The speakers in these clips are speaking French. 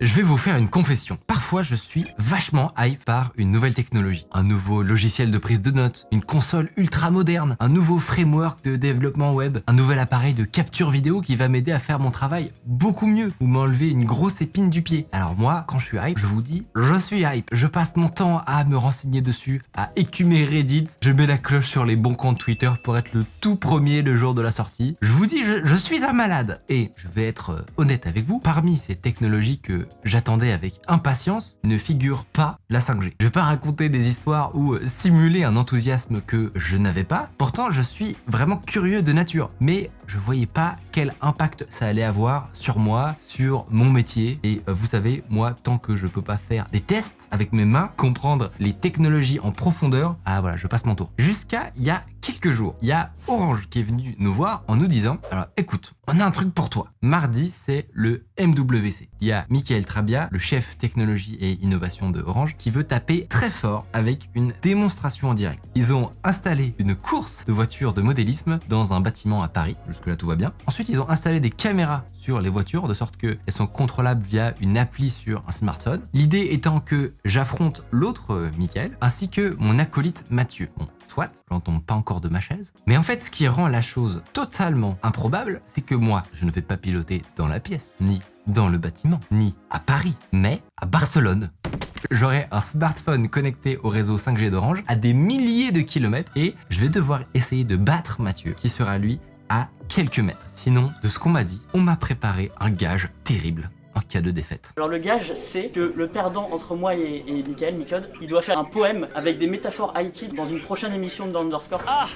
Je vais vous faire une confession. Parfois, je suis vachement hype par une nouvelle technologie, un nouveau logiciel de prise de notes, une console ultra moderne, un nouveau framework de développement web, un nouvel appareil de capture vidéo qui va m'aider à faire mon travail beaucoup mieux ou m'enlever une grosse épine du pied. Alors moi, quand je suis hype, je vous dis, je suis hype. Je passe mon temps à me renseigner dessus, à écumer Reddit, je mets la cloche sur les bons comptes Twitter pour être le tout premier le jour de la sortie. Je vous dis, je suis un malade. Et je vais être honnête avec vous, parmi ces technologies que j'attendais avec impatience, ne figure pas la 5G. Je vais pas raconter des histoires ou simuler un enthousiasme que je n'avais pas. Pourtant, je suis vraiment curieux de nature. Mais je voyais pas quel impact ça allait avoir sur moi, sur mon métier. Et vous savez, moi, tant que je peux pas faire des tests avec mes mains, comprendre les technologies en profondeur, ah voilà, je passe mon tour. Jusqu'à il y a quelques jours, il y a Orange qui est venu nous voir en nous disant, alors écoute, on a un truc pour toi. Mardi, c'est le MWC. Il y a Michael Trabia, le chef technologie et innovation de Orange, qui veut taper très fort avec une démonstration en direct. Ils ont installé une course de voitures de modélisme dans un bâtiment à Paris. Jusque-là, tout va bien. Ensuite, ils ont installé des caméras sur les voitures de sorte qu'elles sont contrôlables via une appli sur un smartphone. L'idée étant que j'affronte l'autre Michael ainsi que mon acolyte Mathieu. Bon, soit, j'en tombe pas encore de ma chaise. Mais en fait, ce qui rend la chose totalement improbable, c'est que moi, je ne vais pas piloter dans la pièce, ni dans le bâtiment, ni à Paris, mais à Barcelone. J'aurai un smartphone connecté au réseau 5G d'Orange à des milliers de kilomètres et je vais devoir essayer de battre Mathieu, qui sera lui à quelques mètres. Sinon, de ce qu'on m'a dit, on m'a préparé un gage terrible en cas de défaite. Alors le gage, c'est que le perdant entre moi et Michael, Micode, il doit faire un poème avec des métaphores Haïti dans une prochaine émission de Underscore. Ah,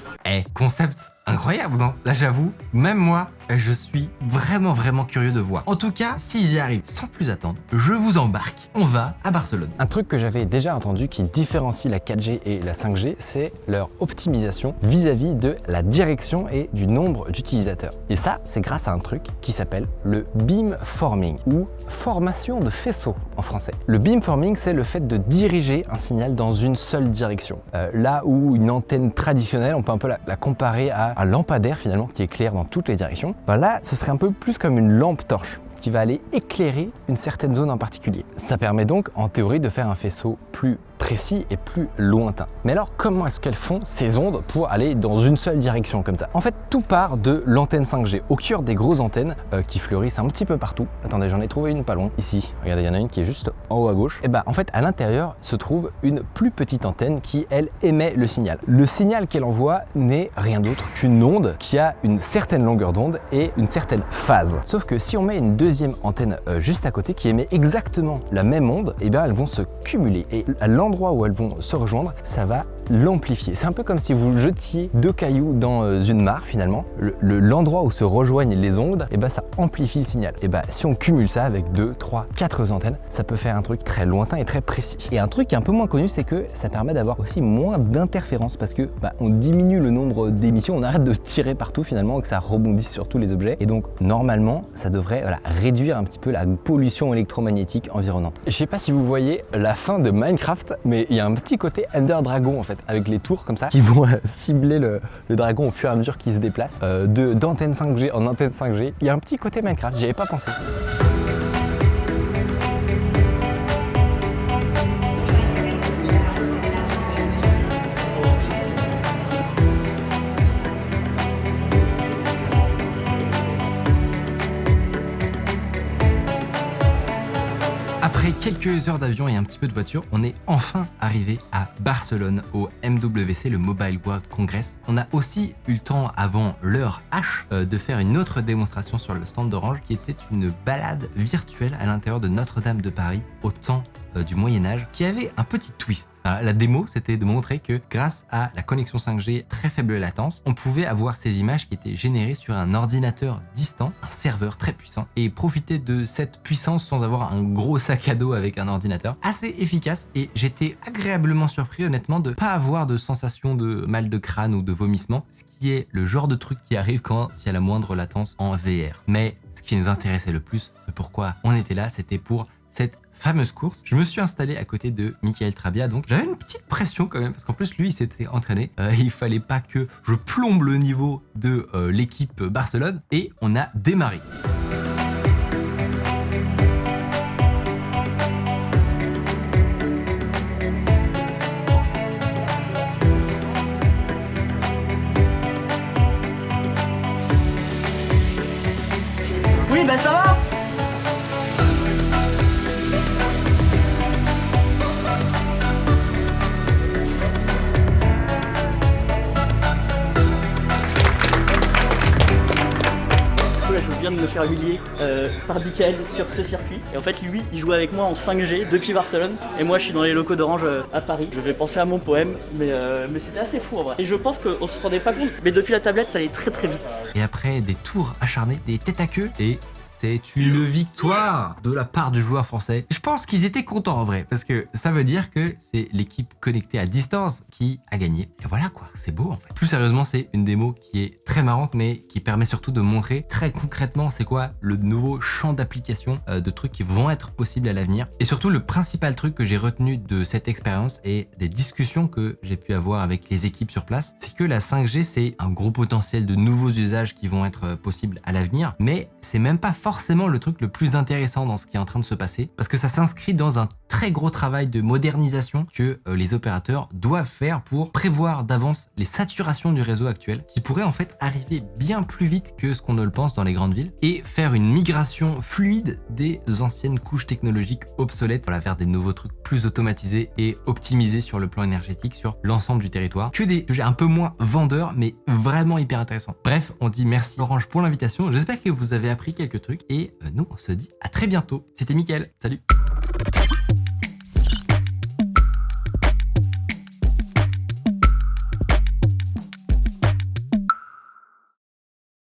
Concept incroyable, non? Là, j'avoue, même moi, je suis vraiment curieux de voir. En tout cas, s'ils y arrivent sans plus attendre, je vous embarque. On va à Barcelone. Un truc que j'avais déjà entendu qui différencie la 4G et la 5G, c'est leur optimisation vis-à-vis de la direction et du nombre d'utilisateurs. Et ça, c'est grâce à un truc qui s'appelle le beamforming ou formation de faisceau en français. Le beamforming, c'est le fait de diriger un signal dans une seule direction. Là où une antenne traditionnelle, on peut un peu la comparer à un lampadaire finalement qui éclaire dans toutes les directions. Ben là, ce serait un peu plus comme une lampe torche qui va aller éclairer une certaine zone en particulier. Ça permet donc en théorie de faire un faisceau plus précis et plus lointain. Mais alors comment est-ce qu'elles font ces ondes pour aller dans une seule direction comme ça? En fait, tout part de l'antenne 5G, au cœur des grosses antennes qui fleurissent un petit peu partout. Attendez, j'en ai trouvé une pas loin. Ici, regardez, il y en a une qui est juste en haut à gauche. Et en fait, à l'intérieur se trouve une plus petite antenne qui, elle, émet le signal. Le signal qu'elle envoie n'est rien d'autre qu'une onde qui a une certaine longueur d'onde et une certaine phase. Sauf que si on met une deuxième antenne juste à côté qui émet exactement la même onde, elles vont se cumuler. Et à l'endroit où elles vont se rejoindre, ça va l'amplifier. C'est un peu comme si vous jetiez deux cailloux dans une mare finalement. L'endroit où se rejoignent les ondes, ça amplifie le signal. Si on cumule ça avec 2, 3, 4 antennes, ça peut faire un truc très lointain et très précis. Et un truc qui est un peu moins connu, c'est que ça permet d'avoir aussi moins d'interférences parce que on diminue le nombre d'émissions, on arrête de tirer partout finalement et que ça rebondisse sur tous les objets. Et donc normalement, ça devrait réduire un petit peu la pollution électromagnétique environnante. Je sais pas si vous voyez la fin de Minecraft, mais il y a un petit côté Ender Dragon en fait, avec les tours comme ça qui vont cibler le dragon au fur et à mesure qu'il se déplace. D'antenne 5G en antenne 5G, il y a un petit côté Minecraft, j'y avais pas pensé. Après quelques heures d'avion et un petit peu de voiture, on est enfin arrivé à Barcelone au MWC, le Mobile World Congress. On a aussi eu le temps avant l'heure H de faire une autre démonstration sur le stand d'Orange qui était une balade virtuelle à l'intérieur de Notre-Dame de Paris au temps du Moyen-Âge qui avait un petit twist. La démo, c'était de montrer que grâce à la connexion 5G très faible latence, on pouvait avoir ces images qui étaient générées sur un ordinateur distant, un serveur très puissant, et profiter de cette puissance sans avoir un gros sac à dos avec un ordinateur assez efficace. Et j'étais agréablement surpris honnêtement de pas avoir de sensation de mal de crâne ou de vomissement, ce qui est le genre de truc qui arrive quand il y a la moindre latence en VR. Mais ce qui nous intéressait le plus, c'est pourquoi on était là, c'était pour cette fameuse course. Je me suis installé à côté de Michael Trabia, donc j'avais une petite pression quand même, parce qu'en plus lui il s'était entraîné, il fallait pas que je plombe le niveau de l'équipe Barcelone, et on a démarré. faire huilier par Michael sur ce circuit. Et en fait, lui, il joue avec moi en 5G depuis Barcelone. Et moi, je suis dans les locaux d'Orange à Paris. Je vais penser à mon poème, mais c'était assez fou en vrai. Et je pense qu'on se rendait pas compte, mais depuis la tablette, ça allait très très vite. Et après des tours acharnés, des têtes à queue, et c'est une victoire de la part du joueur français. Je pense qu'ils étaient contents en vrai, parce que ça veut dire que c'est l'équipe connectée à distance qui a gagné. Et voilà quoi, c'est beau en fait. Plus sérieusement, c'est une démo qui est très marrante, mais qui permet surtout de montrer très concrètement c'est quoi le nouveau champ d'application de trucs qui vont être possibles à l'avenir. Et surtout, le principal truc que j'ai retenu de cette expérience et des discussions que j'ai pu avoir avec les équipes sur place, c'est que la 5G, c'est un gros potentiel de nouveaux usages qui vont être possibles à l'avenir, mais c'est même pas forcément le truc le plus intéressant dans ce qui est en train de se passer, parce que ça s'inscrit dans un très gros travail de modernisation que les opérateurs doivent faire pour prévoir d'avance les saturations du réseau actuel, qui pourraient en fait arriver bien plus vite que ce qu'on ne le pense dans les grandes villes, et faire une migration fluide des anciennes couches technologiques obsolètes vers des nouveaux trucs plus automatisés et optimisés sur le plan énergétique sur l'ensemble du territoire. Que des sujets un peu moins vendeurs, mais vraiment hyper intéressants. Bref, on dit merci Orange pour l'invitation. J'espère que vous avez appris quelques trucs et nous on se dit à très bientôt. C'était Mickaël, salut.